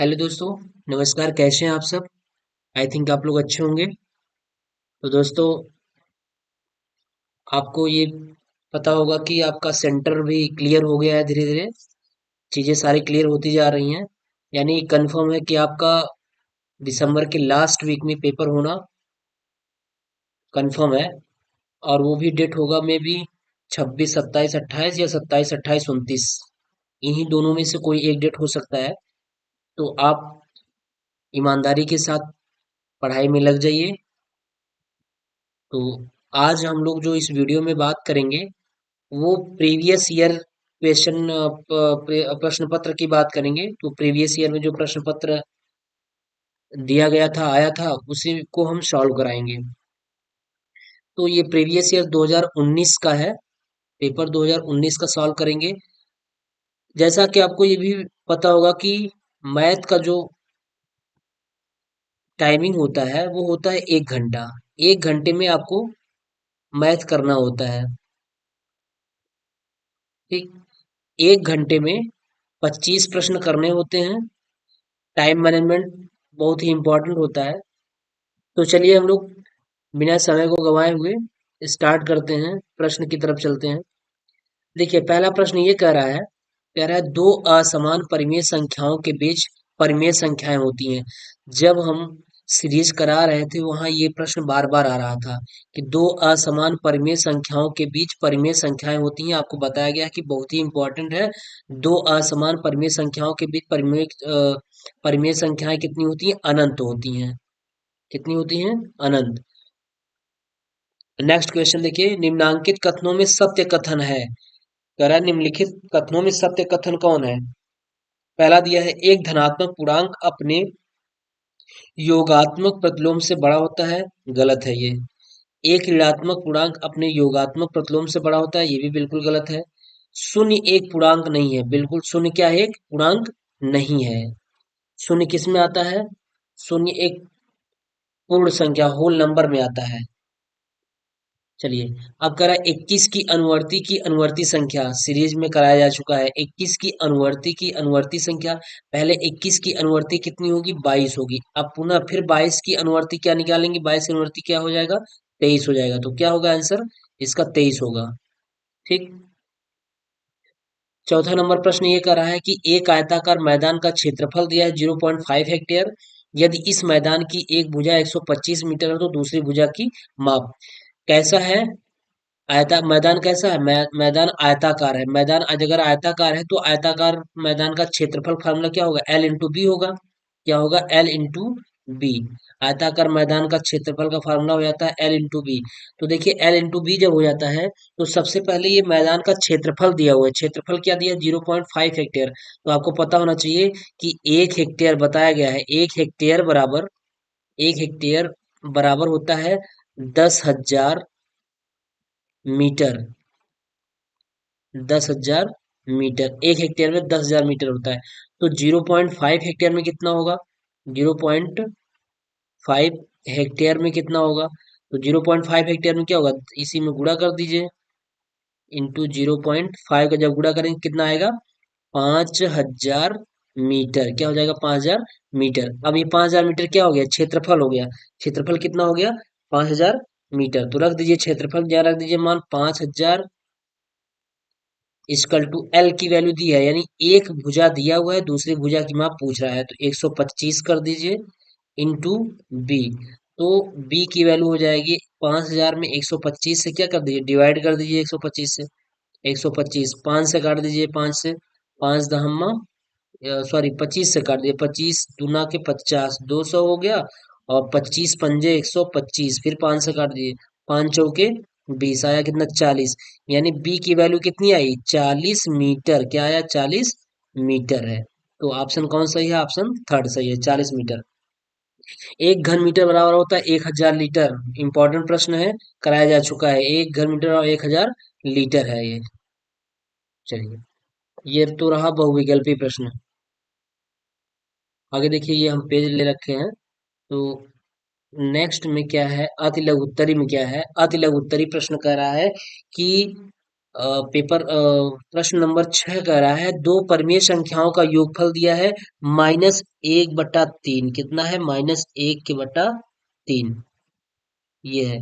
Hello दोस्तों। नमस्कार, कैसे हैं आप सब? आई थिंक आप लोग अच्छे होंगे। तो दोस्तों, आपको ये पता होगा कि आपका सेंटर भी क्लियर हो गया है। धीरे धीरे चीज़ें सारी क्लियर होती जा रही हैं। यानी कंफर्म है कि आपका दिसंबर के लास्ट वीक में पेपर होना कंफर्म है। और वो भी डेट होगा मे बी 26, 27, 28 या 27, 28, 29। इन्हीं दोनों में से कोई एक डेट हो सकता है। तो आप ईमानदारी के साथ पढ़ाई में लग जाइए। तो आज हम लोग जो इस वीडियो में बात करेंगे वो प्रीवियस ईयर क्वेश्चन प्रश्न पत्र की बात करेंगे। तो प्रीवियस ईयर में जो प्रश्न पत्र दिया गया था, आया था, उसी को हम सॉल्व कराएंगे। तो ये प्रीवियस ईयर 2019 का है। पेपर 2019 का सॉल्व करेंगे। जैसा कि आपको ये भी पता होगा कि मैथ का जो टाइमिंग होता है वो होता है 1 घंटा। 1 घंटे में आपको मैथ करना होता है। ठीक। 1 घंटे में 25 प्रश्न करने होते हैं। टाइम मैनेजमेंट बहुत ही इम्पोर्टेंट होता है। तो चलिए हम लोग बिना समय को गंवाए हुए स्टार्ट करते हैं, प्रश्न की तरफ चलते हैं। देखिए, पहला प्रश्न ये कह रहा है दो असमान परिमेय संख्याओं के बीच परिमेय संख्याएं होती हैं। जब हम सीरीज करा रहे थे वहां ये प्रश्न बार बार आ रहा था कि दो असमान परिमेय संख्याओं के बीच परिमेय संख्याएं होती हैं। आपको बताया गया कि बहुत ही इंपॉर्टेंट है। दो असमान परिमेय संख्याओं के बीच परिमेय संख्याएं कितनी होती हैं? अनंत होती हैं। कितनी होती हैं? अनंत। नेक्स्ट क्वेश्चन देखिए, निम्नांकित कथनों में सत्य कथन है। कह रहा है निम्नलिखित कथनों में सत्य कथन कौन है? पहला दिया है, एक धनात्मक पूर्णांक अपने योगात्मक प्रतिलोम से बड़ा होता है। गलत है ये। एक ऋणात्मक पूर्णांक अपने योगात्मक प्रतिलोम से बड़ा होता है। ये भी बिल्कुल गलत है। शून्य एक पूर्णांक नहीं है। बिल्कुल, शून्य क्या है? एक पूर्णांक नहीं है। शून्य किस में आता है? शून्य एक पूर्ण संख्या, होल नंबर में आता है। चलिए, अब कह रहा है 21 की अनुवर्ती संख्या सीरीज में कराया जा चुका है। 21 की अनुवर्ती संख्या, पहले 21 की अनुवर्ती कितनी होगी? 22 होगी। अब पुनः फिर 22 की अनुवर्ती क्या निकालेंगे? 22 की अनुवर्ती क्या हो जाएगा? 23 हो जाएगा। तो क्या होगा आंसर इसका? 23 होगा। ठीक। चौथा नंबर प्रश्न ये कर रहा है कि एक आयताकार मैदान का क्षेत्रफल दिया है 0.5 हेक्टेयर। यदि इस मैदान की एक भुजा 125 मीटर है तो दूसरी भुजा की माप कैसा है? मैदान कैसा है? मैदान आयताकार है। मैदान अगर आयताकार है तो आयताकार मैदान का क्षेत्रफल फार्मूला क्या होगा? एल इंटू बी होगा। क्या होगा? L into b. आयताकार मैदान का क्षेत्रफल का फार्मूला हो जाता है एल इंटू बी। तो देखिए, एल इंटू बी जब हो जाता है तो सबसे पहले ये मैदान का क्षेत्रफल दिया हुआ है। क्षेत्रफल क्या दिया है? 0.5 हेक्टेयर। तो आपको पता होना चाहिए कि 1 हेक्टेयर बताया गया है। 1 हेक्टेयर बराबर होता है 10,000 मीटर। 10,000 मीटर। 1 हेक्टेयर में 10,000 मीटर होता है। तो 0.5 हेक्टेयर में कितना होगा? 0.5 हेक्टेयर में कितना होगा? तो 0.5 हेक्टेयर में क्या होगा? इसी में गुणा कर दीजिए। इंटू 0.5 का जब गुणा करेंगे कितना आएगा? 5,000 मीटर। क्या हो जाएगा? 5,000 मीटर। अब ये 5,000 मीटर क्या हो गया? क्षेत्रफल हो गया। क्षेत्रफल कितना हो गया? 5,000 मीटर। तो रख दीजिए क्षेत्रफल, क्या रख दीजिए मान? 5,000 इक्वल टू एल की वैल्यू दी है, यानी एक भुजा दिया हुआ है, दूसरी भुजा की माप पूछ रहा है, तो 125 कर दीजिए इंटू बी। तो बी की वैल्यू हो जाएगी 5,000 में 125 से क्या कर दीजिए? डिवाइड कर दीजिए 125 से। 125 5 से काट दीजिए, 5 से। 5 दहम्मा, सॉरी 25 से काट दिए। 25 दूना के 50, 200 हो गया। और 25 पंजे 125, फिर 5 से काट दिए। 5 चौके 20, आया कितना? 40। यानी बी की वैल्यू कितनी आई? 40 मीटर। क्या आया? 40 मीटर है। तो ऑप्शन कौन सही है? ऑप्शन थर्ड सही है, 40 मीटर। एक घन मीटर बराबर होता है 1,000 लीटर। इंपॉर्टेंट प्रश्न है, कराया जा चुका है। एक घन मीटर और 1,000 लीटर है ये। चलिए, ये तो रहा बहुविकल्पी प्रश्न। आगे देखिए, ये हम पेज ले रखे हैं। तो नेक्स्ट में क्या है? अति लघु उत्तरी में क्या है? अति लघु उत्तरी प्रश्न कह रहा है कि पेपर प्रश्न नंबर 6 कह रहा है दो परमीय संख्याओं का योगफल दिया है -1/3। कितना है? -1/3 ये है।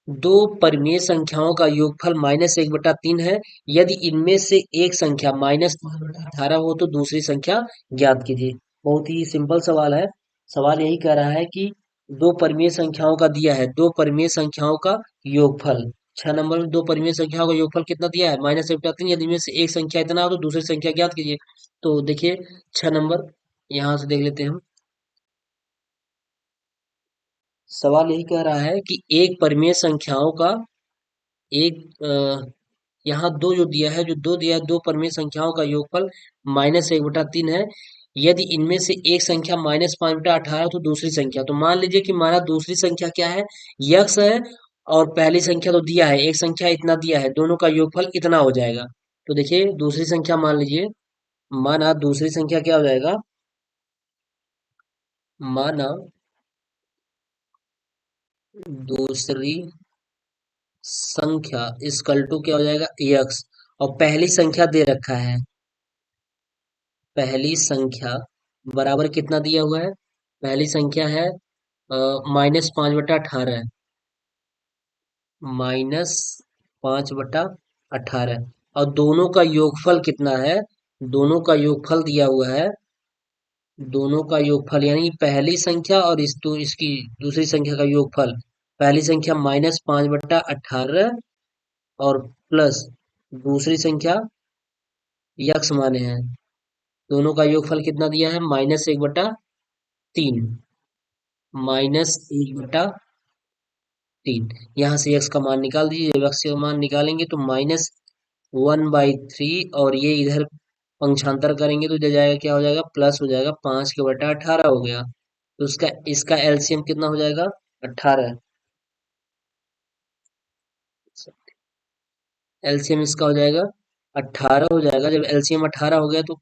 दो परिमेय संख्याओं का योगफल -1/3 है। यदि इनमें से एक संख्या -5/18 हो तो दूसरी संख्या ज्ञात कीजिए। बहुत ही सिंपल सवाल है। सवाल यही कह रहा है कि दो परिमेय संख्याओं का दिया है, दो परिमेय संख्याओं का योगफल। 6 नंबर में दो परिमेय संख्याओं का योगफल कितना दिया है? -1/3। यदि इनमें से एक संख्या इतना हो तो दूसरी संख्या ज्ञात कीजिए। तो देखिए 6 नंबर यहाँ से देख लेते हैं हम। सवाल यही कह रहा है कि एक परिमेय संख्याओं का एक यहाँ दो जो दिया है, जो दो दिया है, दो परिमेय संख्याओं का योगफल -1/3 है। यदि इनमें से एक संख्या -5/18 तो दूसरी संख्या, तो मान लीजिए कि हमारा दूसरी संख्या क्या है? यक्स है। और पहली संख्या तो दिया है, एक संख्या इतना दिया है, दोनों का योगफल इतना हो जाएगा। तो देखिए दूसरी संख्या मान लीजिए, माना दूसरी संख्या क्या हो जाएगा? माना दूसरी संख्या इसकल टू क्या हो जाएगा? यक्स। और पहली संख्या दे रखा है, पहली संख्या बराबर कितना दिया हुआ है? पहली संख्या है -5/18, -5/18। और दोनों का योगफल कितना है? दोनों का योगफल दिया हुआ है, दोनों का योगफल यानी पहली संख्या और इसकी दूसरी संख्या का योगफल। पहली संख्या -5/18 और प्लस दूसरी संख्या यक्स माने हैं, दोनों का योगफल कितना दिया है? -1/3। -1/3। यहाँ से x का मान निकाल दीजिए। जब x का मान निकालेंगे तो -1/3, और ये इधर पंक्षांतर करेंगे तो इधर जाएगा, क्या हो जाएगा? प्लस हो जाएगा, 5/18 हो गया। तो उसका इसका एलसीएम कितना हो जाएगा? 18। एलसीएम इसका हो जाएगा 18 हो जाएगा। जब एलसीएम 18 हो गया तो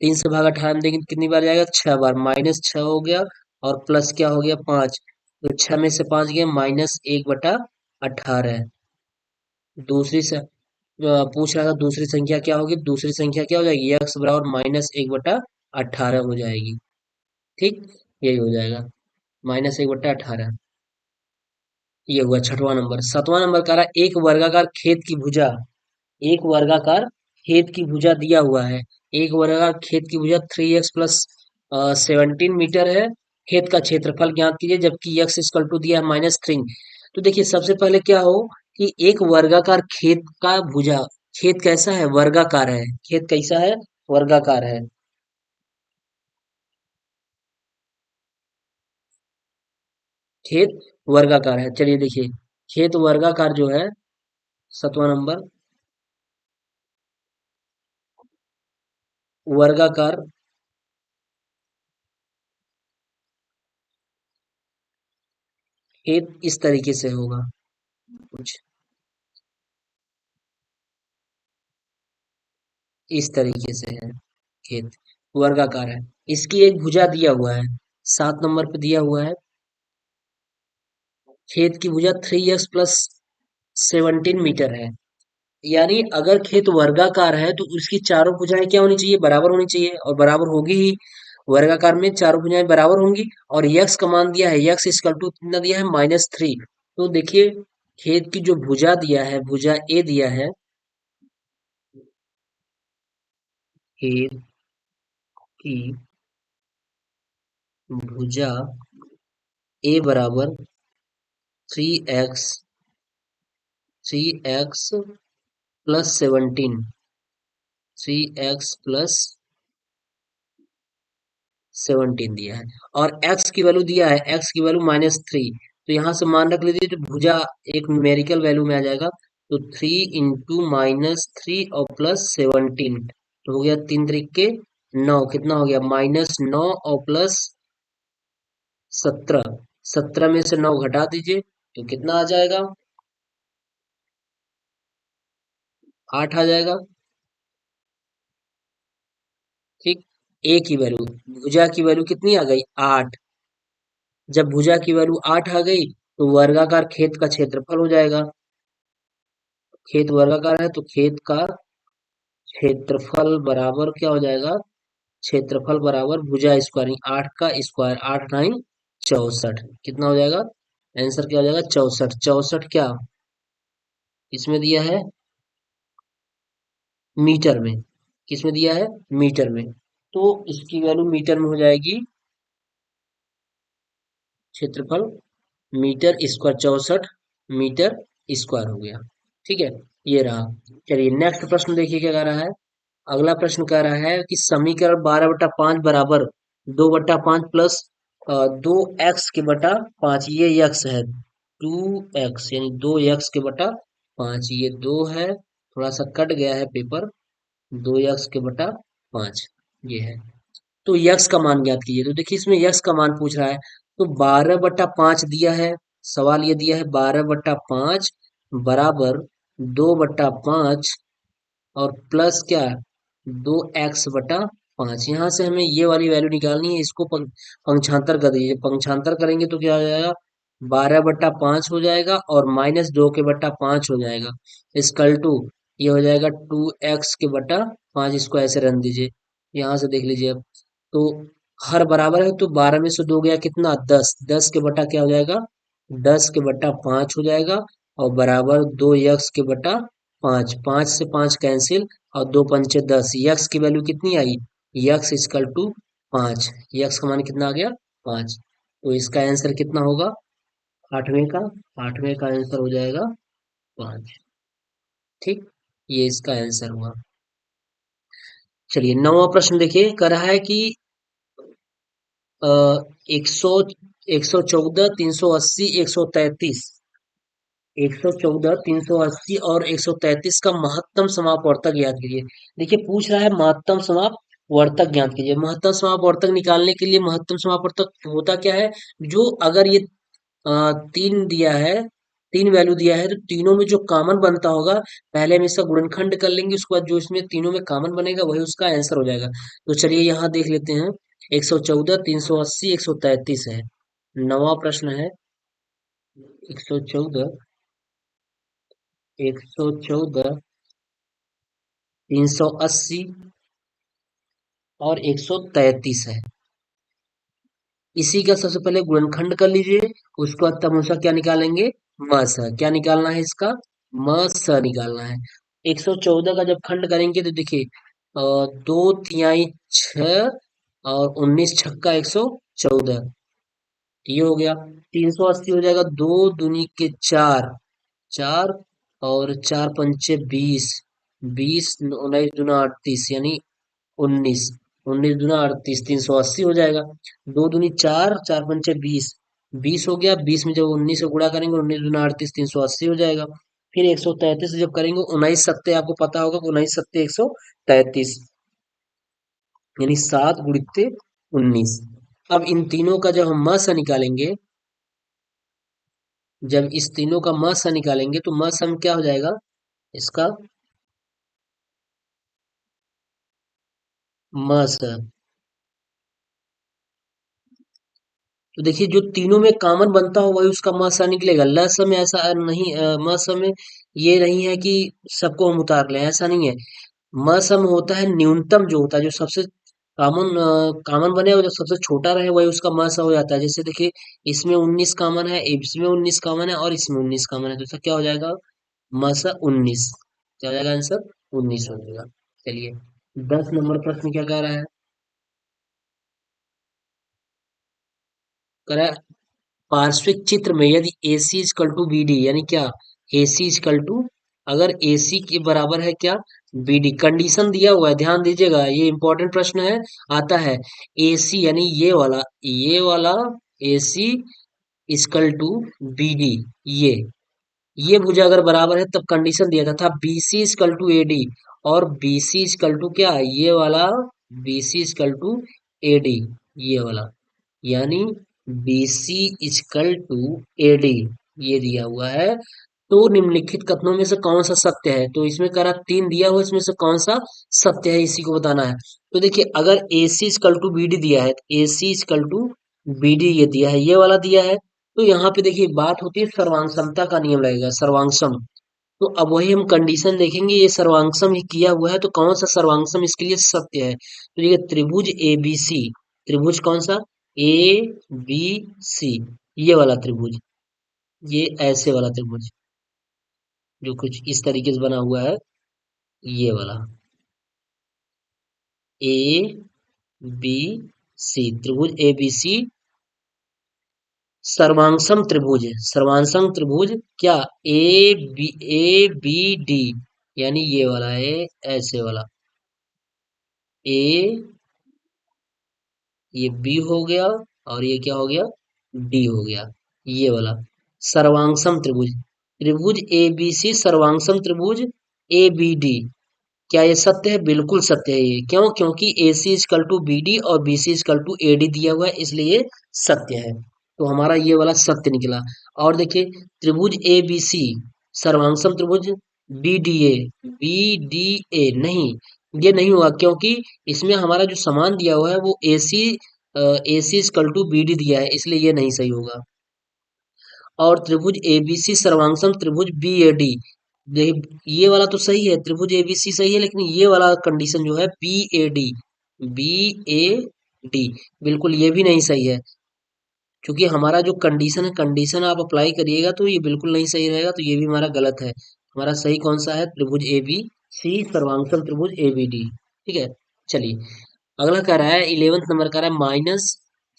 3 से भाग 18 में देखेंगे कितनी बार जाएगा? 6 बार। -6 हो गया और प्लस क्या हो गया? 5। तो 6 में से 5 गया, -1/18। दूसरी से पूछ रहा था दूसरी संख्या क्या होगी? दूसरी संख्या क्या हो जाएगी? x बराबर -1/18 हो जाएगी। ठीक, यही हो जाएगा -1/18। ये हुआ 6वां नंबर। 7वां नंबर कह रहा है एक वर्गाकार खेत की भुजा, एक वर्गाकार खेत की भुजा दिया हुआ है। एक वर्गाकार खेत की भुजा 3x प्लस 17 मीटर है। खेत का क्षेत्रफल ज्ञात कीजिए, जबकि x इक्वल टू दिया है -3। तो देखिए सबसे पहले क्या हो कि एक वर्गाकार खेत का भुजा, खेत कैसा है? वर्गाकार है। खेत कैसा है? वर्गाकार है। खेत वर्गाकार है। चलिए देखिए, खेत वर्गाकार जो है, 7वां नंबर, वर्गाकार खेत इस तरीके से होगा कुछ, इस तरीके से है खेत, वर्गाकार है। इसकी एक भुजा दिया हुआ है, 7 नंबर पे दिया हुआ है, खेत की भुजा 3x प्लस 17 मीटर है। यानी अगर खेत वर्गाकार है तो उसकी चारों भुजाएं क्या होनी चाहिए? बराबर होनी चाहिए, और बराबर होगी ही। वर्गाकार में चारों भुजाएं बराबर होंगी। और यक्स का मान दिया है, यक्स इक्वल टू कितना दिया है? -3। तो देखिए खेत की जो भुजा दिया है, भुजा ए दिया है, खेत की भुजा ए बराबर 3x प्लस 17, 3x प्लस 17 दिया है। और x की वैल्यू दिया है, x की वैल्यू -3। तो यहाँ से मान रख लीजिए, तो भुजा एक न्यूमेरिकल वैल्यू में आ जाएगा। तो 3 × -3 और +17, तो हो गया 3 × 3 = 9। कितना हो गया? -9 और +17। 17 में से 9 घटा दीजिए तो कितना आ जाएगा? 8 आ जाएगा। ठीक, ए की वैल्यू, भुजा की वैल्यू कितनी आ गई? 8। जब भुजा की वैल्यू 8 आ गई तो वर्गाकार खेत का क्षेत्रफल हो जाएगा। खेत वर्गाकार है तो खेत का क्षेत्रफल बराबर क्या हो जाएगा, क्षेत्रफल बराबर भुजा स्क्वायर, 8 का स्क्वायर, 8 9 64, कितना हो जाएगा, आंसर क्या हो जाएगा 64। 64 क्या इसमें दिया है, मीटर में, किसमें दिया है, मीटर में, तो इसकी वैल्यू मीटर में हो जाएगी, क्षेत्रफल मीटर स्क्वायर, 64 मीटर स्क्वायर हो गया। ठीक है, ये रहा। चलिए नेक्स्ट प्रश्न देखिए क्या कह रहा है। अगला प्रश्न कह रहा है कि समीकरण 12/5 बराबर 2/5 प्लस 2x के बटा 5, ये यक्स है, 2x यानी 2x के बटा 5, ये 2 है, थोड़ा सा कट गया है पेपर, 2x के बटा 5 ये है। तो यक्स का मान ज्ञात कीजिए, तो देखिए इसमें यक्स का मान पूछ रहा है, तो 12/5 दिया है, सवाल ये दिया है 12/5 बराबर 2/5 और प्लस क्या, 2x/5, यहाँ से हमें ये वाली वैल्यू निकालनी है, इसको पंक्षांतर कर दीजिए, पंक्षांतर करेंगे तो क्या हो जाएगा, 12/5 हो जाएगा और -2 के बटा 5 हो जाएगा, इसकल टू ये हो जाएगा 2x/5, इसको ऐसे रन दीजिए, यहाँ से देख लीजिए अब, तो हर बराबर है तो 12 में से 2 गया कितना, 10, 10 के बटा क्या हो जाएगा, 10 के बटा 5 हो जाएगा, और बराबर 2x/5, 5 से 5 कैंसिल, और 2 पंचे 10, यक्स की वैल्यू कितनी आई, यक्स इक्वल टू 5, यक्स का मान कितना आ गया, 5, तो इसका आंसर कितना होगा, आठवें का, आठवें का आंसर हो जाएगा 5। ठीक, ये इसका आंसर हुआ। चलिए नौवां प्रश्न देखिए, कह रहा है कि अ, 100, 114, 380, 133, 114, 380 और 133 का महत्तम समापवर्तक ज्ञात कीजिए। देखिए पूछ रहा है महत्तम समापवर्तक ज्ञात कीजिए। महत्तम समापवर्तक निकालने के लिए महत्तम समापवर्तक होता क्या है, जो अगर ये तीन दिया है, तीन वैल्यू दिया है, तो तीनों में जो कॉमन बनता होगा, पहले हम इसका गुणनखंड कर लेंगे, उसके बाद जो इसमें तीनों में कॉमन बनेगा वही उसका आंसर हो जाएगा। तो चलिए यहाँ देख लेते हैं, 114, 380, 133 है। नवा प्रश्न है, 114, 114, 380 और 133 है। इसी का सबसे पहले गुणनखंड कर लीजिए, उसके बाद तमोसा क्या निकालेंगे, म स, क्या निकालना है इसका, म स निकालना है। 114 का जब खंड करेंगे तो देखिए 2 तिहाई 6 और 19 छक्का 114, ये हो गया। 380 हो जाएगा, 2 दूनी के 4, 4 और 4 पंचे 20, 20 19 दूना 38 यानी 19, 19 दूना 38, 380 हो जाएगा। 2 दूनी 4, 4 पंचे 20, 20 हो गया, 20 में जब 19 से गुणा करेंगे, 19 दूना 38, 380 हो जाएगा। फिर 133 से जब करेंगे, 19 सत्ते आपको पता होगा कि 19 सत्ते 133, यानी 7 गुणित्ते 19। अब इन तीनों का जब हम म स निकालेंगे, जब इस तीनों का म स निकालेंगे तो म सम क्या हो जाएगा इसका, म स, तो देखिए जो तीनों में कॉमन बनता हो वही उसका म स निकलेगा। ल स में ऐसा नहीं, म स में ये नहीं है कि सबको हम उतार लें, ऐसा नहीं है। म स में होता है न्यूनतम जो होता है, जो सबसे कॉमन कॉमन बने और जो सबसे छोटा रहे वही उसका म स हो जाता है। जैसे देखिए इसमें 19 कॉमन है, इसमें 19 कॉमन है और इसमें 19 कॉमन है, तो इसका क्या हो जाएगा, म स 19, क्या हो जाएगा आंसर, 19 हो जाएगा। चलिए 10 नंबर प्रश्न क्या कह रहा है, कह रहा है पार्श्विक चित्र में यदि AC इजकल टू BD, यानी क्या, AC इजकल टू, अगर AC के बराबर है क्या, BD, कंडीशन दिया हुआ है, ध्यान दीजिएगा ये इंपॉर्टेंट प्रश्न है, आता है। AC यानी ये वाला AC इजकल टू BD, ये ये भुजा अगर बराबर है तब कंडीशन दिया था BC इजकल टू AD, और BC इजकल टू क्या, ये वाला BC इजकल टू AD, ये वाला, यानी BC इजकल टू AD, ये दिया हुआ है। तो निम्नलिखित कथनों में से कौन सा सत्य है, तो इसमें करा 3 दिया हुआ, इसमें से कौन सा सत्य है इसी को बताना है। तो देखिए अगर AC इजकल टू BD दिया है, तो AC इजकल टू BD ये दिया है, ये वाला दिया है, तो यहाँ पे देखिए बात होती है सर्वांग समता का नियम लगेगा, सर्वांग सम, तो अब वही हम कंडीशन देखेंगे, ये सर्वांगसम ही किया हुआ है तो कौन सा सर्वांगसम इसके लिए सत्य है। तो ये त्रिभुज ए बी सी, त्रिभुज कौन सा, ए बी सी, ये वाला त्रिभुज, ये ऐसे वाला त्रिभुज जो कुछ इस तरीके से बना हुआ है, ये वाला ए बी सी, त्रिभुज ए बी सी सर्वांगसम त्रिभुज है। सर्वांगसम त्रिभुज क्या, ए बी डी, यानी ये वाला है, ऐसे वाला ए, ये बी हो गया और ये क्या हो गया, डी हो गया, ये वाला सर्वांगसम त्रिभुज, त्रिभुज ए बी सी सर्वांगसम त्रिभुज ए बी डी। क्या ये सत्य है, बिल्कुल सत्य है ये, क्यों, क्योंकि A C equal to B D और B C equal to A D दिया हुआ है, इसलिए ये सत्य है। तो हमारा ये वाला सत्य निकला। और देखिए त्रिभुज ए बी सी सर्वांगसम त्रिभुज B D A, B D A नहीं, ये नहीं हुआ क्योंकि इसमें हमारा जो समान दिया हुआ है वो ए C equal to B D दिया है, इसलिए ये नहीं सही होगा। और त्रिभुज एबीसी सर्वांगसम त्रिभुज बी ए डी, ये वाला तो सही है, त्रिभुज एबीसी सही है, लेकिन ये वाला कंडीशन जो है B A D, B A D, बिल्कुल ये भी नहीं सही है, क्योंकि हमारा जो कंडीशन है, कंडीशन आप अप्लाई करिएगा तो ये बिल्कुल नहीं सही रहेगा, तो ये भी हमारा गलत है। हमारा सही कौन सा है, त्रिभुज ए बी सी सर्वांगसम त्रिभुज ए बी डी। ठीक है, चलिए अगला कह रहा है 11th नंबर कह रहा है -4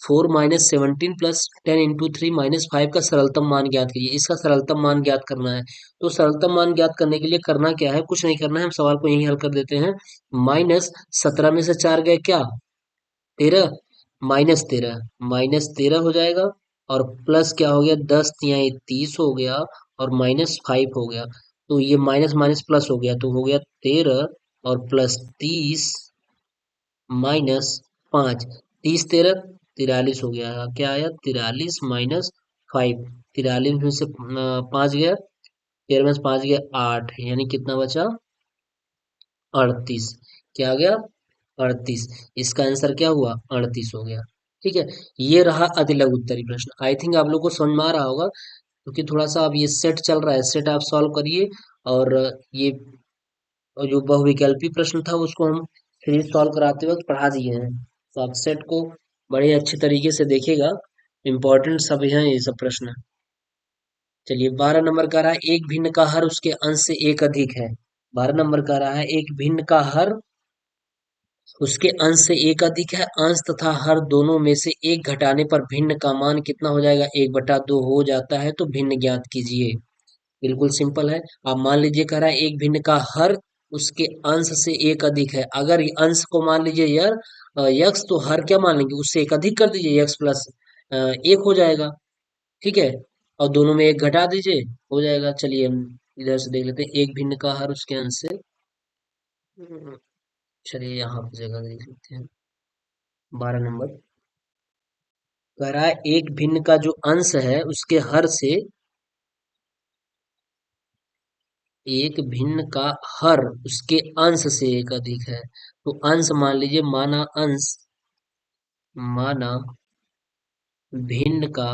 - 17 + 10 × 3 -5 का सरलतम मान ज्ञात कीजिए। इसका सरलतम मान ज्ञात करना है। तो सरलतम मान ज्ञात करने के लिए करना क्या है, कुछ नहीं करना है, हम सवाल को यही हल कर देते हैं। -17 में से 4 गए क्या, 13, -13, -13 हो जाएगा, और प्लस क्या हो गया, 10 × 3 = 30 हो गया, और -5 हो गया, तो ये माइनस माइनस प्लस हो गया, तो हो गया 13 और प्लस 30 -5, 30 × 13 = 43 हो गया, क्या आया 43 -5, 43 में से 5 गया, 13 में से 5 गया 8, यानी कितना बचा 38, क्या आ गया 38, इसका आंसर क्या हुआ 38 हो गया। ठीक है, ये रहा अति लघु उत्तरीय प्रश्न। आई थिंक आप लोग को समझ में आ रहा होगा, क्योंकि थोड़ा सा अब ये सेट चल रहा है, सेट आप सॉल्व करिए, और ये जो बहुविकल्पी प्रश्न था उसको हम सीरीज सॉल्व कराते वक्त पढ़ा दिए हैं, तो आप सेट को बड़े अच्छे तरीके से देखिएगा, इम्पोर्टेंट सब हैं ये सब प्रश्न। चलिए 12 नंबर का रहा है, एक भिन्न का हर उसके अंश से एक अधिक है। 12 नंबर का रहा है, एक भिन्न का हर उसके अंश से एक अधिक है, अंश तथा हर दोनों में से एक घटाने पर भिन्न का मान कितना हो जाएगा, 1/2 हो जाता है, तो भिन्न ज्ञात कीजिए। बिल्कुल सिंपल है। आप मान लीजिए कह रहा है एक भिन्न का हर उसके अंश से एक अधिक है, अगर ये अंश को मान लीजिए यार यक्स, तो हर क्या मान लेंगे, उससे एक अधिक कर दीजिए, यक्स प्लस 1 हो जाएगा। ठीक है, और दोनों में एक घटा दीजिए, हो जाएगा। चलिए हम इधर से देख लेते हैं, एक भिन्न का हर उसके अंश से, हम्म, चलिए यहाँ पर जगह देख लेते हैं। 12 नंबर कह रहा है एक भिन्न का जो अंश है उसके हर से, एक भिन्न का हर उसके अंश से एक अधिक है, तो अंश मान लीजिए, माना अंश, माना भिन्न का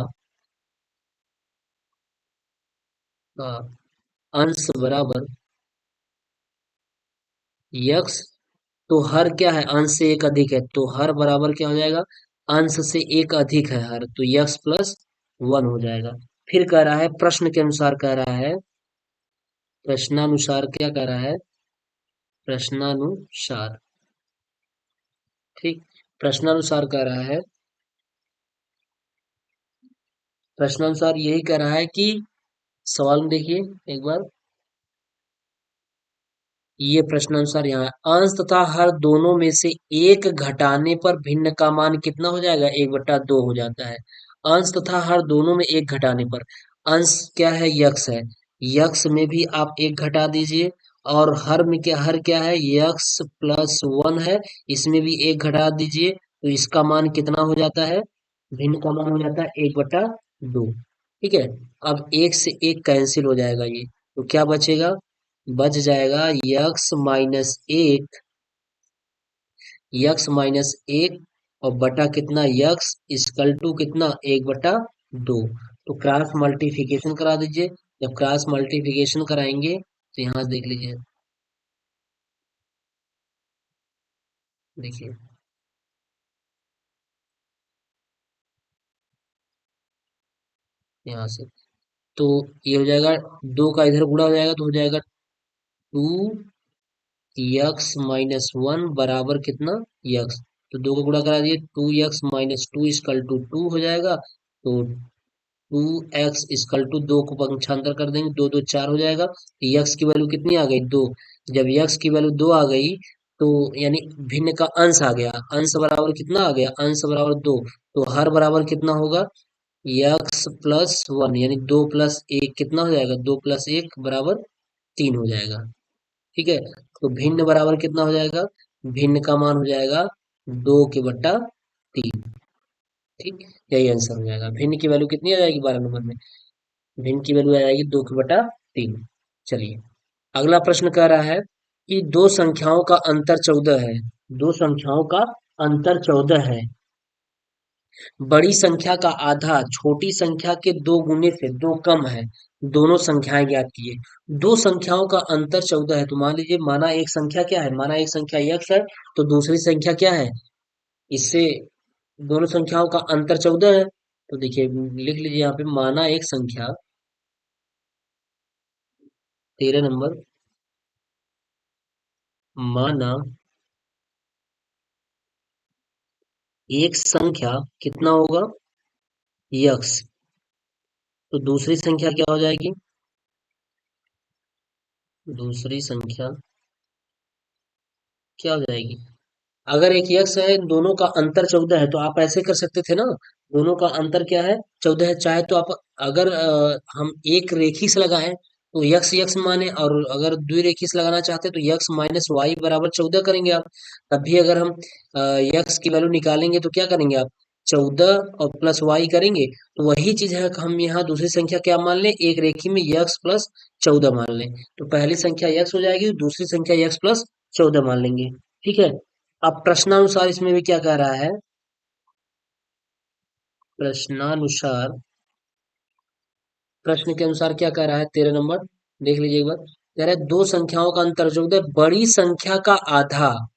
अंश बराबर यक्स, तो हर क्या है, अंश से एक अधिक है, तो हर बराबर क्या हो जाएगा, अंश से एक अधिक है हर, तो यक्स प्लस 1 हो जाएगा। फिर कह रहा है प्रश्न के अनुसार, कह रहा है प्रश्नानुसार, क्या कह रहा है, प्रश्नानुसार, ठीक, प्रश्नानुसार कह रहा है, प्रश्नानुसार यही कह रहा है कि, सवाल में देखिए एक बार, ये प्रश्नानुसार यहाँ अंश तथा हर दोनों में से एक घटाने पर भिन्न का मान कितना हो जाएगा, 1/2 हो जाता है। अंश तथा हर दोनों में एक घटाने पर, अंश क्या है, यक्स है, यक्स में भी आप एक घटा दीजिए, और हर में क्या, हर क्या है, यक्स प्लस 1 है, इसमें भी एक घटा दीजिए, तो इसका मान कितना हो जाता है, भिन्न का मान हो जाता है 1/2। ठीक है, अब एक से एक कैंसिल हो जाएगा ये, तो क्या बचेगा, बच जाएगा यक्स माइनस एक और बटा कितना, यक्स इक्वल टू कितना, 1/2। तो क्रॉस मल्टीप्लिकेशन करा दीजिए, जब क्रॉस मल्टीप्लिकेशन कराएंगे तो यहाँ से देख लीजिए, देखिए यहाँ से, तो ये हो जाएगा, दो का इधर गुणा हो जाएगा तो हो जाएगा 2x-1 बराबर कितना, यक्स। तो दो का गुणा करा दिए, 2x-2 इक्वल टू 2 हो जाएगा। तो 2x इक्वल टू, दो को पक्षांतर कर देंगे, दो दो चार हो जाएगा। यक्स की वैल्यू कितनी आ गई, दो। जब यक्स की वैल्यू दो आ गई, तो यानी भिन्न का अंश आ गया, अंश बराबर कितना आ गया, अंश बराबर दो। तो हर बराबर कितना होगा, यक्स प्लस वन, यानी दो प्लस एक कितना हो जाएगा, दो प्लस एक बराबर तीन हो जाएगा। ठीक है, तो भिन्न बराबर कितना हो जाएगा, भिन्न का मान हो जाएगा दो के बट्टा तीन। ठीक, यही आंसर हो जाएगा। भिन्न की वैल्यू कितनी आ जाएगी 12 नंबर में, भिन्न की वैल्यू आ जाएगी दो के बटा तीन। चलिए, अगला प्रश्न कह रहा है कि दो संख्याओं का अंतर 14 है, दो संख्याओं का अंतर 14 है, बड़ी संख्या का आधा छोटी संख्या के दो गुने से दो कम है, दोनों संख्याएं ज्ञात कीजिए। दो संख्याओं का अंतर 14 है, तो मान लीजिए, माना एक संख्या क्या है, माना एक संख्या यक्स है, तो दूसरी संख्या क्या है, इससे दोनों संख्याओं का अंतर 14 है। तो देखिए, लिख लीजिए यहाँ पे, माना एक संख्या, 13 नंबर, माना एक संख्या कितना होगा, यक्स, तो दूसरी संख्या क्या हो जाएगी, दूसरी संख्या क्या हो जाएगी, अगर एक यक्स है, दोनों का अंतर 14 है, तो आप ऐसे कर सकते थे ना, दोनों का अंतर क्या है, 14 है, चाहे तो आप, अगर हम एक रेखी से लगाएं तो यक्स यक्स माने, और अगर द्विरेखी से लगाना चाहते हैं तो यक्स माइनस वाई बराबर 14 करेंगे आप। तब भी अगर हम यक्स की वैल्यू निकालेंगे तो क्या करेंगे आप, 14 और प्लस वाई करेंगे। तो वही चीज है कि हम यहाँ दूसरी संख्या क्या मान लें, एक रेखी में यक्स प्लस 14 मान लें, तो पहली संख्या यक्स हो जाएगी, दूसरी संख्या यक्स प्लस 14 मान लेंगे। ठीक है, अब प्रश्नानुसार इसमें भी क्या कह रहा है, प्रश्नानुसार, प्रश्न के अनुसार क्या कह रहा है, 13 नंबर, देख लीजिए एक बार, कह रहा है दो संख्याओं का अंतर जो होता है, बड़ी संख्या का आधा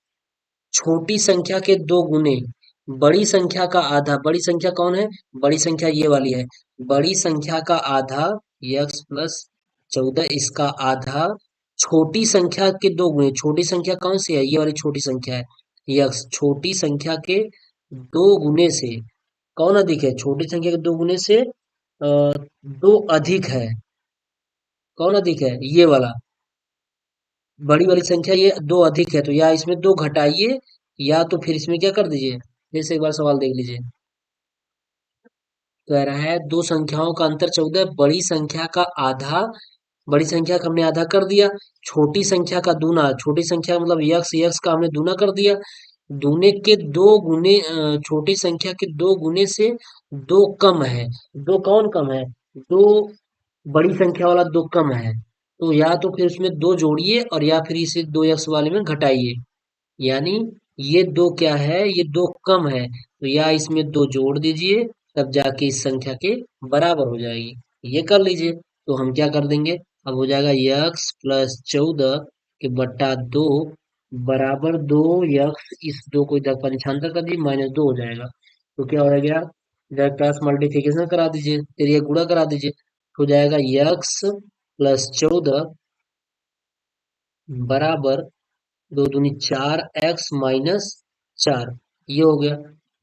छोटी संख्या के दो गुने, बड़ी संख्या का आधा, बड़ी संख्या कौन है, बड़ी संख्या ये वाली है, बड़ी संख्या का आधा यक्स प्लस 14, इसका आधा छोटी संख्या के दो गुने, छोटी संख्या कौन सी है, ये वाली छोटी संख्या है, यक्स, छोटी संख्या के दो गुने से, कौन अधिक है, छोटी संख्या के दो गुने से दो अधिक है, कौन अधिक है, ये वाला, बड़ी वाली संख्या ये दो अधिक है, तो या इसमें दो घटाइए, या तो फिर इसमें क्या कर दीजिए, फिर से एक बार सवाल देख लीजिए। कह रहा है दो संख्याओं का अंतर 14, बड़ी संख्या का आधा, बड़ी संख्या का हमने आधा कर दिया, छोटी संख्या का दूना, छोटी संख्या का मतलब यक्स, यक्स का हमने दूना कर दिया, दूने के दो गुने, छोटी संख्या के दो गुने से दो कम है, दो कौन कम है, दो बड़ी संख्या वाला दो कम है, तो या तो फिर उसमें दो जोड़िए, और या फिर इसे दो यक्स वाले में घटाइए, यानी ये दो क्या है, ये दो कम है, तो या इसमें दो जोड़ दीजिए, तब जाके इस संख्या के बराबर हो जाएगी, ये कर लीजिए। तो हम क्या कर देंगे, अब हो जाएगा यक्स प्लस 14 के बट्टा दो बराबर दो, यक्स, इस दो को इधर पक्षांतर कर दीजिए, माइनस दो हो जाएगा। तो क्या हो गया, इधर क्रॉस मल्टीप्लिकेशन करा दीजिए, फिर ये गुणा करा दीजिए, हो जाएगा यक्स प्लस 14 बराबर दो दूनी चार, एक्स माइनस चार, ये हो गया।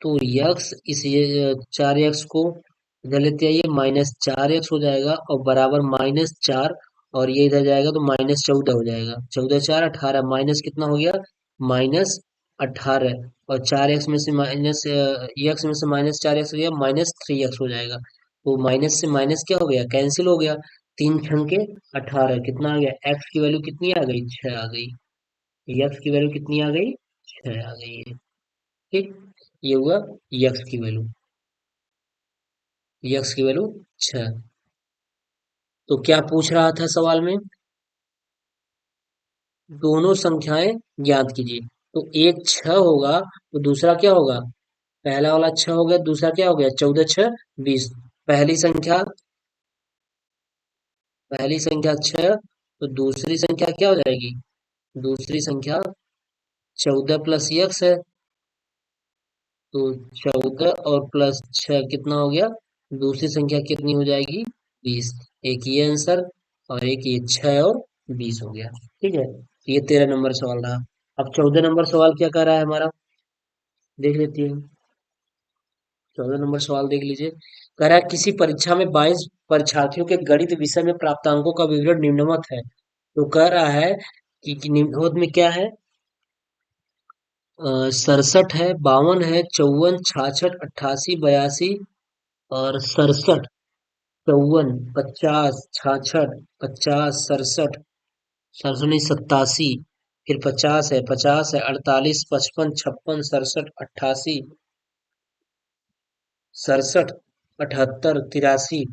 तो यक्स, इस ये चार एक्स को इधर लेते आइए, माइनस चार एक्स हो जाएगा, और बराबर माइनस चार, और ये इधर जाएगा तो माइनस 14 हो जाएगा, 14 चार 18, माइनस कितना हो गया, माइनस 18, और चार एक्स में से माइनस, एक्स में से माइनस चार एक्स हो गया, माइनस 3 एक्स हो जाएगा। तो माइनस से माइनस क्या हो गया, कैंसिल हो गया, तीन छंके 18, कितना आ गया, एक्स की वैल्यू कितनी आ गई, 6 आ गई, यक्स की वैल्यू कितनी आ गई, 6 आ गई है। ठीक, ये हुआ यक्स की वैल्यू, यक्स की वैल्यू 6। तो क्या पूछ रहा था सवाल में, दोनों संख्याएं ज्ञात कीजिए, तो एक 6 होगा, तो दूसरा क्या होगा, पहला वाला 6 हो गया, दूसरा क्या हो गया, 14 6 20, पहली संख्या, पहली संख्या 6, तो दूसरी संख्या क्या हो जाएगी? दूसरी संख्या 14 + x है। तो 14 और +6 कितना हो गया? दूसरी संख्या कितनी हो जाएगी? 20। एक ये आंसर और एक ये 6 और 20 हो गया। ठीक है, ये 13 नंबर सवाल रहा। अब 14 नंबर सवाल क्या कर रहा है हमारा, देख लेते हैं। 14 नंबर सवाल देख लीजिए। कह रहा है किसी परीक्षा में 22 परीक्षार्थियों के गणित विषय में प्राप्त अंकों का विवरण निम्नवत है। तो कह रहा है कि निम्नवत में क्या है? 67 है, 52 है, 54, 66, 88, 82 और 67। 54, 50, 66, 50, 67, 67 नहीं 87, फिर 50 है, 50 है, 48, 55, 56, 67, 88, 67, 78, 83,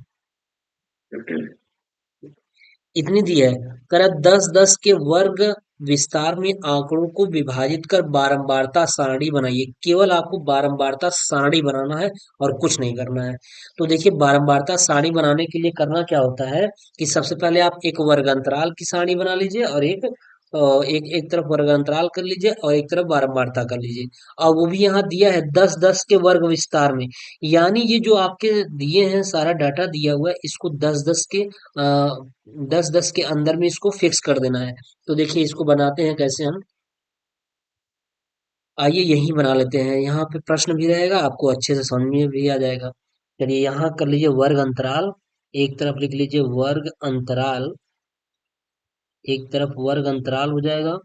इतनी दी है। कह रहा 10-10 के वर्ग विस्तार में आंकड़ों को विभाजित कर बारंबारता सारणी बनाइए। केवल आपको बारंबारता सारणी बनाना है और कुछ नहीं करना है। तो देखिए बारंबारता सारणी बनाने के लिए करना क्या होता है कि सबसे पहले आप एक वर्ग अंतराल की सारणी बना लीजिए और एक तरफ वर्ग अंतराल कर लीजिए और एक तरफ बारंबारता कर लीजिए। और वो भी यहाँ दिया है 10-10 के वर्ग विस्तार में। यानी ये जो आपके दिए हैं सारा डाटा दिया हुआ है, इसको 10-10 के अंदर में इसको फिक्स कर देना है। तो देखिए इसको बनाते हैं कैसे हम। आइए यही बना लेते हैं, यहाँ पे प्रश्न भी रहेगा, आपको अच्छे से समझ में भी आ जाएगा। चलिए यहाँ कर लीजिए वर्ग अंतराल। एक तरफ लिख लीजिए वर्ग अंतराल, एक तरफ वर्ग अंतराल हो जाएगा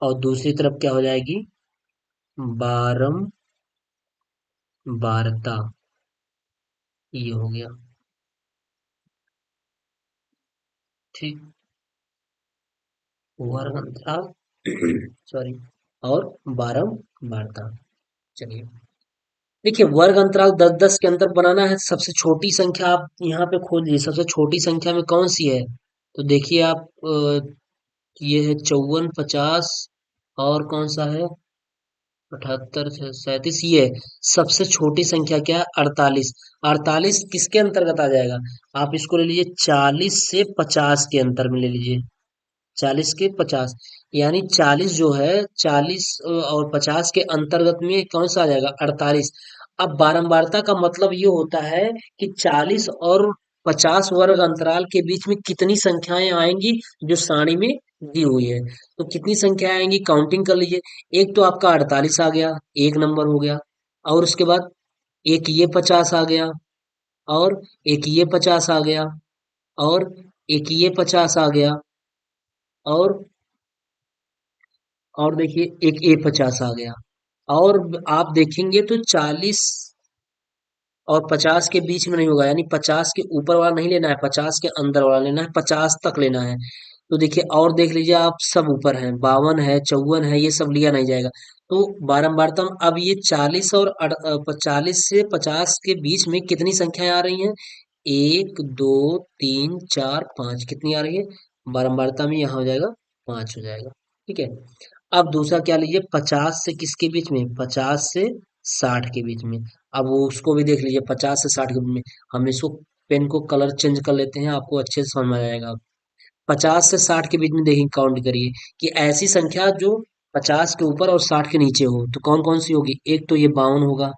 और दूसरी तरफ क्या हो जाएगी? बारंबारता। ये हो गया। ठीक, वर्ग अंतराल सॉरी, और बारंबारता। चलिए देखिए वर्ग अंतराल 10-10 के अंदर बनाना है। सबसे छोटी संख्या आप यहाँ पे खोज लीजिए, सबसे छोटी संख्या में कौन सी है? तो देखिए आप ये है 54, 50 और कौन सा है? 78, 37, ये है। सबसे छोटी संख्या क्या है? 48। 48 किसके अंतर्गत आ जाएगा? आप इसको ले लीजिए 40 से 50 के अंतर में ले लीजिए। 40 के 50, यानी 40 जो है 40 और 50 के अंतर्गत में कौन सा आ जाएगा? 48। अब बारंबारता का मतलब ये होता है कि 40 और 50 वर्ग अंतराल के बीच में कितनी संख्याएं आएंगी जो सारणी में दी हुई है। तो कितनी संख्याएं आएंगी काउंटिंग कर लीजिए। एक तो आपका 48 आ गया, एक नंबर हो गया। और उसके बाद एक ये 50 आ गया, और एक ये 50 आ गया, और एक ये 50 आ गया, और देखिए एक A50 आ गया। और आप देखेंगे तो 40 और 50 के बीच में नहीं होगा, यानी 50 के ऊपर वाला नहीं लेना है, 50 के अंदर वाला लेना है, 50 तक लेना है। तो देखिए और देख लीजिए आप सब ऊपर है, 52 है, 54 है, ये सब लिया नहीं जाएगा। तो बारंबारता में अब ये 40 से 50 के बीच में कितनी संख्याएं आ रही हैं? 1, 2, 3, 4, 5 कितनी आ रही है? बारंबारता में यहाँ हो जाएगा 5 हो जाएगा। ठीक है, अब दूसरा क्या लीजिए 50 से किसके बीच में? 50 से 60 के बीच में। अब वो उसको भी देख लीजिए 50 से 60 के बीच में। हम इसको पेन को कलर चेंज कर लेते हैं, आपको अच्छे से समझ में आ जाएगा। 50 से 60 के बीच में देखिए काउंट करिए कि ऐसी संख्या जो 50 के ऊपर और 60 के नीचे हो तो कौन कौन सी होगी? एक तो ये 52 होगा,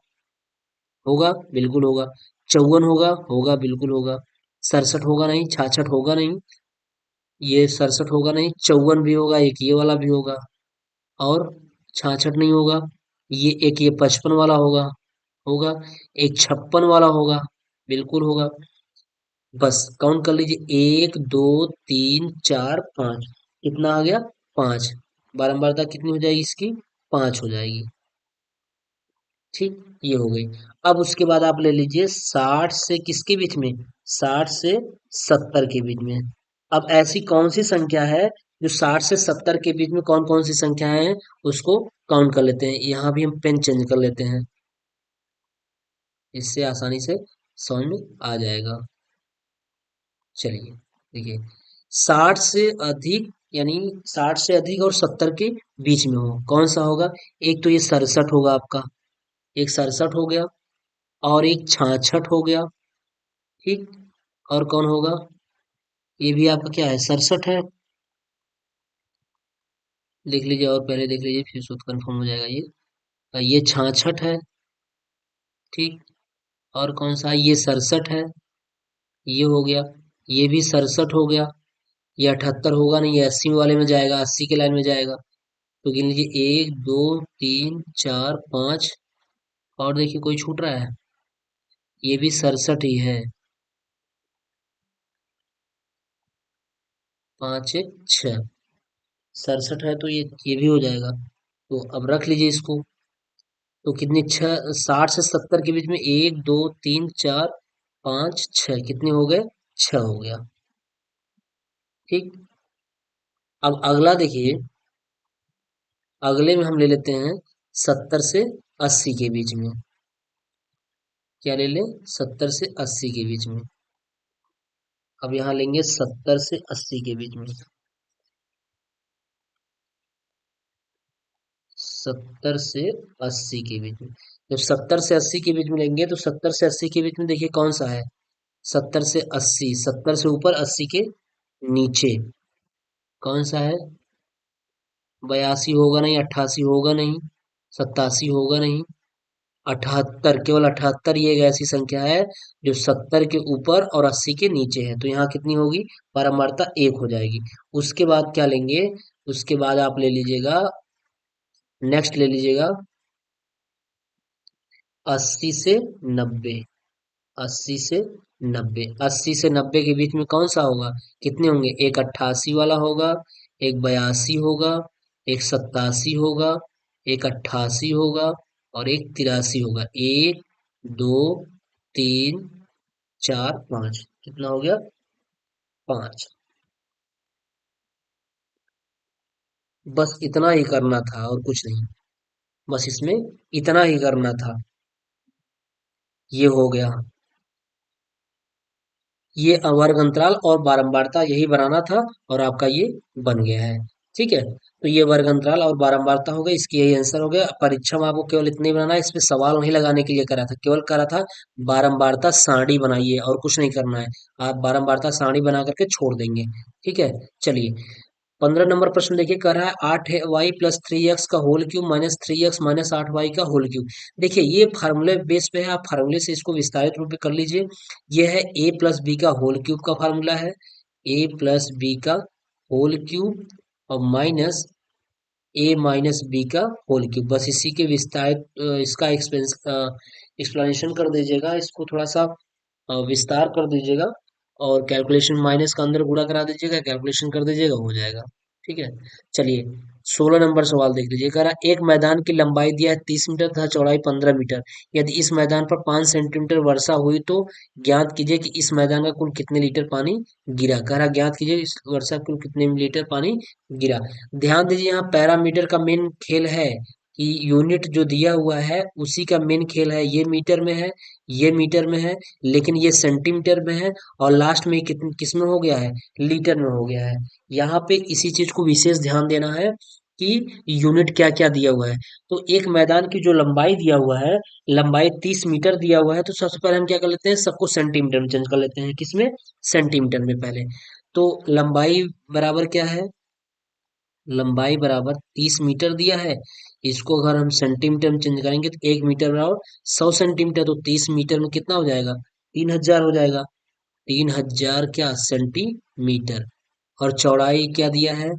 होगा बिल्कुल होगा। 54 होगा, होगा बिल्कुल होगा। 67 होगा नहीं, 66 होगा नहीं, ये 67 होगा नहीं, 54 भी होगा, एक ये वाला भी होगा, और 66 नहीं होगा। ये एक ये 55 वाला होगा, होगा। एक 56 वाला होगा, बिल्कुल होगा। बस काउंट कर लीजिए 1, 2, 3, 4, 5। कितना आ गया? 5। बारंबारता कितनी हो जाएगी इसकी? 5 हो जाएगी। ठीक, ये हो गई। अब उसके बाद आप ले लीजिए 60 से किसके बीच में? 60 से 70 के बीच में। अब ऐसी कौन सी संख्या है जो 60 से 70 के बीच में, कौन कौन सी संख्याएं हैं उसको काउंट कर लेते हैं। यहाँ भी हम पेन चेंज कर लेते हैं, इससे आसानी से समझ में आ जाएगा। चलिए देखिए 60 से अधिक, यानी 60 से अधिक और 70 के बीच में हो कौन सा होगा? एक तो ये 67 होगा आपका, एक 67 हो गया, और एक 66 हो गया। ठीक, और कौन होगा? ये भी आपका क्या है? 67 है। देख लीजिए और पहले देख लीजिए फिर उसको कंफर्म हो जाएगा ये 66 है। ठीक। और कौन सा है? ये 67 है। ये हो गया। ये भी 67 हो गया। ये 78 होगा नहीं, ये 80 वाले में जाएगा, 80 के लाइन में जाएगा। तो गिन लीजिए 1 2 3 4 5। और देखिए कोई छूट रहा है? ये भी 67 ही है। 5 1 6। 67 है तो ये भी हो जाएगा। तो अब रख लीजिए इसको। तो कितनी, छह, 60 से 70 के बीच में 1 2 3 4 5 6 कितने हो गए? 6 हो गया। ठीक। अब अगला देखिए। अगले में हम ले लेते हैं 70 से 80 के बीच में। क्या ले लें? 70 से 80 के बीच में। अब यहाँ लेंगे 70 से 80 के बीच में। 70 से 80 के बीच में। जब 70 से 80 के बीच में लेंगे तो 70 से 80 के बीच में देखिए कौन सा है? 70 से 80, 70 से ऊपर 80 के नीचे कौन सा है? 82 होगा नहीं, 88 होगा नहीं, 87 होगा नहीं, 78। केवल 78 ये एक ऐसी संख्या है जो 70 के ऊपर और 80 के नीचे है। तो यहाँ कितनी होगी? परमार्था 1 हो जाएगी। उसके बाद क्या लेंगे? उसके बाद आप ले लीजिएगा, नेक्स्ट ले लीजिएगा 80 से 90। 80 से 90। 80 से 90 के बीच में कौन सा होगा? कितने होंगे? एक 88 वाला होगा, एक 82 होगा, एक 87 होगा, एक 88 होगा और एक 83 होगा। 1 2 3 4 5। कितना हो गया? 5। बस इतना ही करना था और कुछ नहीं। बस इसमें इतना ही करना था। ये हो गया। ये वर्ग अंतराल और बारंबारता यही बनाना था और आपका ये बन गया है। ठीक है। तो ये वर्ग अंतराल और बारंबारता हो गई, इसकी यही आंसर हो गया। परीक्षा में आपको केवल इतना ही बनाना है, इसमें सवाल नहीं लगाने के लिए करा था, केवल करा था बारंबारता सारणी बनाइए और कुछ नहीं करना है। आप बारंबारता सारणी बना करके छोड़ देंगे। ठीक है। चलिए 15 नंबर प्रश्न देखिए, कह रहा है 8y + 3x का whole cube minus 3x minus 8y का होल क्यूब। देखिए ये फार्मूले बेस पे है, आप फार्मूले से इसको विस्तारित रूप में कर लीजिए। ये है a + b का होल क्यूब का फार्मूला है। a + b का होल क्यूब और माइनस a - b का होल क्यूब। बस इसी के विस्तारित इसका एक्सप्लेनेशन कर दीजिएगा, इसको थोड़ा सा विस्तार कर दीजिएगा और कैलकुलेशन माइनस का अंदर गुणा करा दीजिएगा, कैलकुलेशन कर दीजिएगा, हो जाएगा। ठीक है। चलिए 16 नंबर सवाल देख लीजिए, कह रहा है, एक मैदान की लंबाई दिया है 30 मीटर तथा चौड़ाई 15 मीटर। यदि इस मैदान पर 5 सेंटीमीटर वर्षा हुई तो ज्ञात कीजिए कि इस मैदान का कुल कितने लीटर पानी गिरा। कह रहा है ज्ञात कीजिए इस वर्षा कुल कितने लीटर पानी गिरा। ध्यान दीजिए यहाँ पैरामीटर का मेन खेल है कि यूनिट जो दिया हुआ है उसी का मेन खेल है। ये मीटर में है, ये मीटर में है, लेकिन ये सेंटीमीटर में है और लास्ट में किस में हो गया है? लीटर में हो गया है। यहाँ पे इसी चीज को विशेष ध्यान देना है कि यूनिट क्या क्या दिया हुआ है। तो एक मैदान की जो लंबाई दिया हुआ है, लंबाई 30 मीटर दिया हुआ है, तो सबसे पहले हम क्या कर लेते हैं? सबको सेंटीमीटर में चेंज कर लेते हैं। किसमें? सेंटीमीटर में पहले। तो लंबाई बराबर क्या है? लंबाई बराबर 30 मीटर दिया है, इसको अगर हम सेंटीमीटर में चेंज करेंगे तो 1 मीटर बराबर 100 सेंटीमीटर। तो 30 मीटर में कितना हो जाएगा? 3000 हो जाएगा। 3000 क्या? सेंटीमीटर। और चौड़ाई क्या दिया है?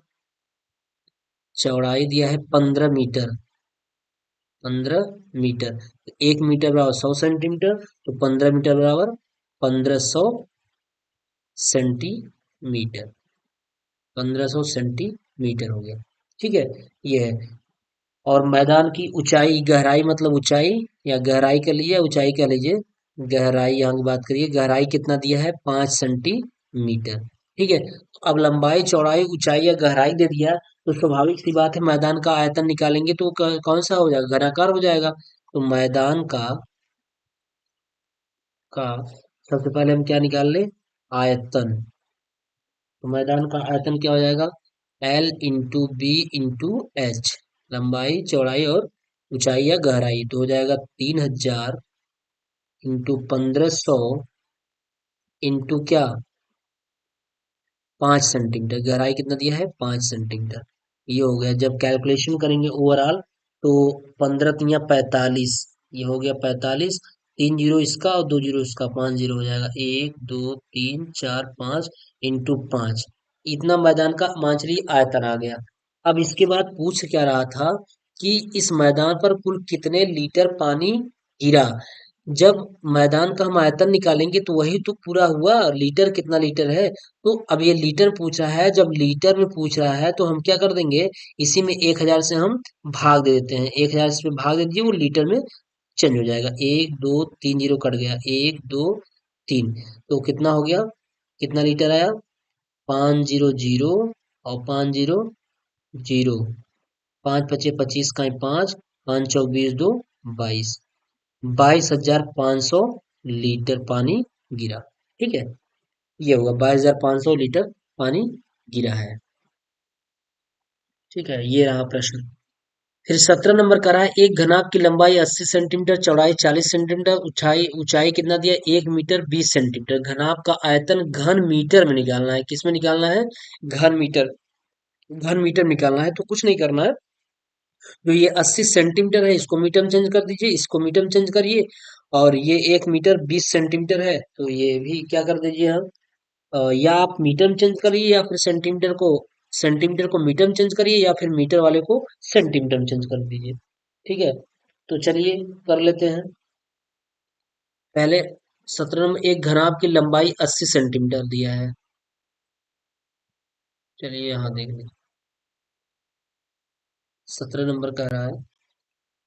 चौड़ाई दिया है 15 मीटर। 15 मीटर। 1 मीटर बराबर 100 सेंटीमीटर, तो 15 मीटर बराबर 1500 सेंटीमीटर। 1500 सेंटीमीटर हो गया। ठीक है। ये है। और मैदान की ऊंचाई, गहराई मतलब ऊंचाई या गहराई कर लीजिए, ऊंचाई कह लीजिए। गहराई यहाँ की बात करिए, गहराई कितना दिया है? 5 सेंटीमीटर। ठीक है। तो अब लंबाई चौड़ाई ऊंचाई या गहराई दे दिया, तो स्वाभाविक सी बात है मैदान का आयतन निकालेंगे तो कौन सा हो जाएगा? घनाकार हो जाएगा। तो मैदान का सबसे पहले हम क्या निकाल ले? आयतन। तो मैदान का आयतन क्या हो जाएगा? L × B × H। लंबाई चौड़ाई और ऊंचाई या गहराई, तो हो जाएगा 3000 इंटू 1500 इंटू क्या? 5 सेंटीमीटर। गहराई कितना दिया है? 5 सेंटीमीटर। ये हो गया। जब कैलकुलेशन करेंगे ओवरऑल तो 15 तिया 45, ये हो गया 45। 3 जीरो इसका और 2 जीरो इसका, 5 जीरो हो जाएगा। 1 2 3 4 5 इंटू 5, इतना मैदान का मांचली आयतन आ गया। अब इसके बाद पूछ क्या रहा था कि इस मैदान पर कुल कितने लीटर पानी गिरा। जब मैदान का हम आयतन निकालेंगे तो वही तो पूरा हुआ, लीटर कितना लीटर है। तो अब ये लीटर पूछ रहा है, जब लीटर में पूछ रहा है तो हम क्या कर देंगे, इसी में 1000 से हम भाग दे देते हैं। 1000 से इसमें भाग दे दीजिए, वो लीटर में चेंज हो जाएगा। 1 2 3 जीरो कट गया, 1 2 3, तो कितना हो गया, कितना लीटर आया, 500 और 500, 5 पचे 25 का 5, 5 चौक 20 2 22, 22,500 लीटर पानी गिरा। ठीक है, ये होगा 22,500 लीटर पानी गिरा है। ठीक है, ये रहा प्रश्न। फिर 17 नंबर का रहा है, एक घनाभ की लंबाई 80 सेंटीमीटर, चौड़ाई 40 सेंटीमीटर, ऊंचाई ऊंचाई कितना दिया, 1 मीटर 20 सेंटीमीटर। घनाभ का आयतन घन मीटर में निकालना है। किस में निकालना है, घन मीटर, घन मीटर निकालना है। तो कुछ नहीं करना है, जो ये 80 सेंटीमीटर है इसको मीटर में चेंज कर दीजिए, इसको मीटर में चेंज करिए। और ये 1 मीटर 20 सेंटीमीटर है तो ये भी क्या कर दीजिए हम, या आप मीटर में चेंज करिए या फिर सेंटीमीटर को मीटर में चेंज करिए, या फिर मीटर वाले को सेंटीमीटर में चेंज कर दीजिए। ठीक है, तो चलिए कर लेते हैं। पहले 17 नंबर, एक घनाभ की लंबाई 80 सेंटीमीटर दिया है। चलिए यहाँ देख लीजिए, 17 नंबर कह रहा है,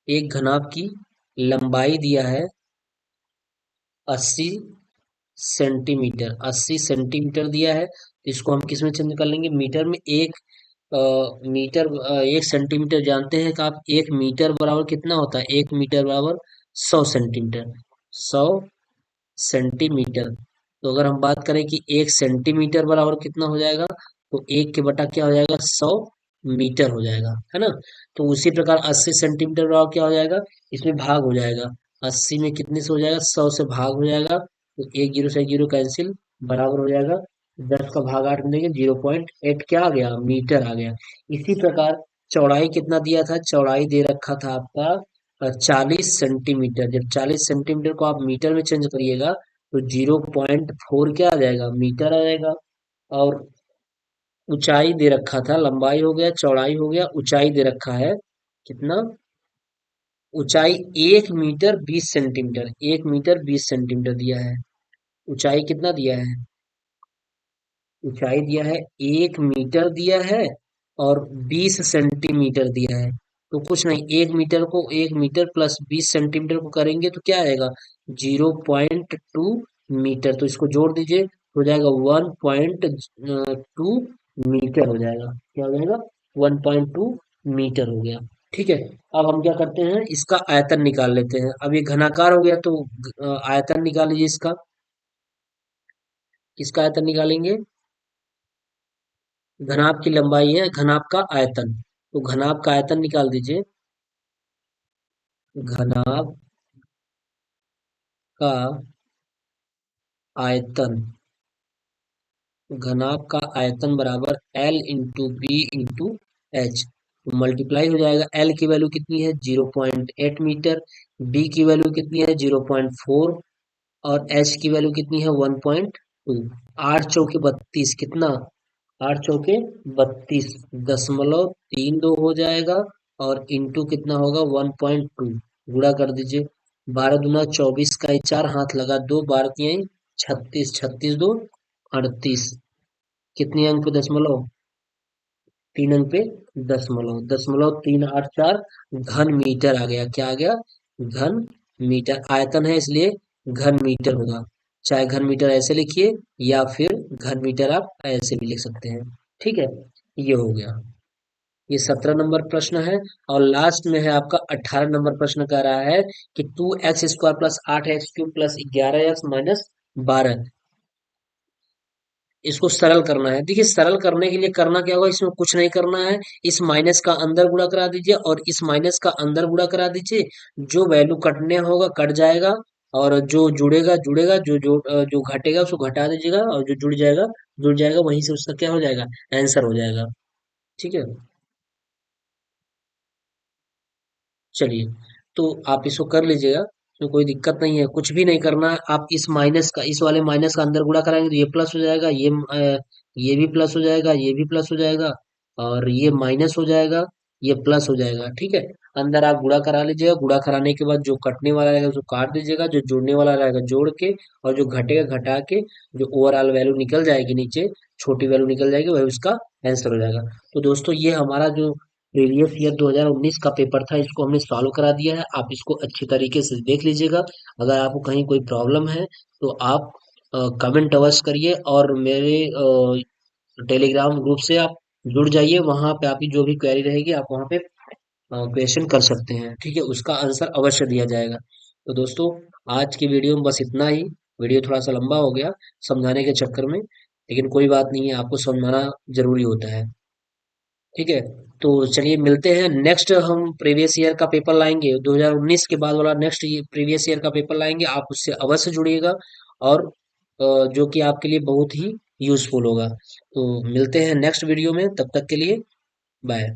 एक घनाभ की लंबाई दिया है 80 सेंटीमीटर, 80 सेंटीमीटर दिया है। तो इसको हम किस में चेंज कर लेंगे, मीटर में। मीटर 1 सेंटीमीटर जानते हैं कि आप, 1 मीटर बराबर कितना होता है, 1 मीटर बराबर 100 सेंटीमीटर, 100 सेंटीमीटर। तो अगर हम बात करें कि 1 सेंटीमीटर बराबर कितना हो जाएगा, तो 1 के बटा क्या हो जाएगा, 100 मीटर हो जाएगा, है ना। तो उसी प्रकार 80 सेंटीमीटर बराबर क्या हो जाएगा, इसमें भाग हो जाएगा। 80 में कितने से हो जाएगा, 100 से भाग हो जाएगा। तो एक जीरो से एक जीरो कैंसिल, बराबर हो जाएगा 10 का भाग 8 में देंगे, 0.8 क्या आ गया, मीटर आ गया। इसी प्रकार चौड़ाई कितना दिया था, चौड़ाई दे रखा था आपका 40 सेंटीमीटर। जब 40 सेंटीमीटर को आप मीटर में चेंज करिएगा तो 0.4 क्या आ जाएगा, मीटर आ जाएगा। और ऊंचाई दे रखा था, लंबाई हो गया, चौड़ाई हो गया, ऊंचाई दे रखा है कितना, ऊंचाई 1 मीटर 20 सेंटीमीटर, 1 मीटर 20 सेंटीमीटर दिया है। ऊंचाई कितना दिया है, ऊंचाई दिया है 1 मीटर दिया है और 20 सेंटीमीटर दिया है। तो कुछ नहीं, 1 मीटर प्लस 20 सेंटीमीटर को करेंगे तो क्या आएगा, 0.2 मीटर। तो इसको जोड़ दीजिए, हो जाएगा 1.2 मीटर हो जाएगा। क्या हो जाएगा, 1.2 मीटर हो गया। ठीक है, अब हम क्या करते हैं, इसका आयतन निकाल लेते हैं। अब ये घनाकार हो गया तो आयतन निकाल लीजिए इसका। किसका आयतन निकालेंगे, घनाभ की लंबाई है, घनाभ का आयतन, तो घनाभ का आयतन निकाल दीजिए। घनाभ का आयतन, घनाभ का आयतन बराबर L into b into h, तो मल्टीप्लाई हो जाएगा। L की वैल्यू कितनी है, 0.8 मीटर, B की वैल्यू कितनी है, 0.4, और H की वैल्यू कितनी है, 1.2। 8 चौके 32 कितना, 8 चौके 32 दशमलव 3 2 हो जाएगा। और इंटू कितना होगा, 1.2, गुणा कर दीजिए। 12 दूना 24 का ही 4, हाथ लगा 2, 12 तिहाई 36, 36 2 38, कितने अंक पे दशमलव, 3 अंक पे दशमलव, 0.384 घन मीटर आ गया। क्या आ गया, घन मीटर। आयतन है इसलिए घन मीटर होगा। चाहे घन मीटर ऐसे लिखिए या फिर घन मीटर आप ऐसे भी लिख सकते हैं। ठीक है, ये हो गया। ये 17 नंबर प्रश्न है। और लास्ट में है आपका 18 नंबर प्रश्न, कह रहा है कि 2x² plus 8x³ plus 11x minus 12, इसको सरल करना है। देखिए, सरल करने के लिए करना क्या होगा, इसमें कुछ नहीं करना है। इस माइनस का अंदर गुणा करा दीजिए और इस माइनस का अंदर गुणा करा दीजिए। जो वैल्यू कटने होगा कट जाएगा, और जो जुड़ेगा जुड़ेगा, जो घटेगा उसको घटा दीजिएगा, और जो जुड़ जाएगा जुड़ जाएगा। वहीं से उसका क्या हो जाएगा, आंसर हो जाएगा। ठीक है, चलिए, तो आप इसको कर लीजिएगा, तो कोई दिक्कत नहीं है, कुछ भी नहीं करना है। आप इस माइनस का, इस वाले माइनस का अंदर गुणा कराएंगे तो ये प्लस हो जाएगा, ये भी प्लस हो जाएगा, ये भी प्लस हो जाएगा, और ये माइनस हो जाएगा, ये प्लस हो जाएगा। ठीक है, अंदर आप गुणा करा लीजिएगा, गुणा कराने के बाद जो कटने वाला रहेगा उसको काट दीजिएगा, जो जोड़ने वाला रहेगा जोड़ के, और जो घटेगा घटा के, जो ओवरऑल वैल्यू निकल जाएगी नीचे, छोटी वैल्यू निकल जाएगी, वही उसका आंसर हो जाएगा। तो दोस्तों, ये हमारा जो प्रीवियस ईयर 2019 का पेपर था, इसको हमने सॉल्व करा दिया है। आप इसको अच्छी तरीके से देख लीजिएगा। अगर आपको कहीं कोई प्रॉब्लम है तो आप कमेंट अवश्य करिए, और मेरे टेलीग्राम ग्रुप से आप जुड़ जाइए। वहां पे आपकी जो भी क्वेरी रहेगी आप वहां पे क्वेश्चन कर सकते हैं। ठीक है, उसका आंसर अवश्य दिया जाएगा। तो दोस्तों, आज की वीडियो में बस इतना ही। वीडियो थोड़ा सा लंबा हो गया समझाने के चक्कर में, लेकिन कोई बात नहीं है, आपको समझाना जरूरी होता है। ठीक है, तो चलिए मिलते हैं। नेक्स्ट हम प्रीवियस ईयर का पेपर लाएंगे, 2019 के बाद वाला नेक्स्ट प्रीवियस ईयर का पेपर लाएंगे, आप उससे अवश्य जुड़िएगा। और जो कि आपके लिए बहुत ही यूजफुल होगा। तो मिलते हैं नेक्स्ट वीडियो में, तब तक के लिए बाय।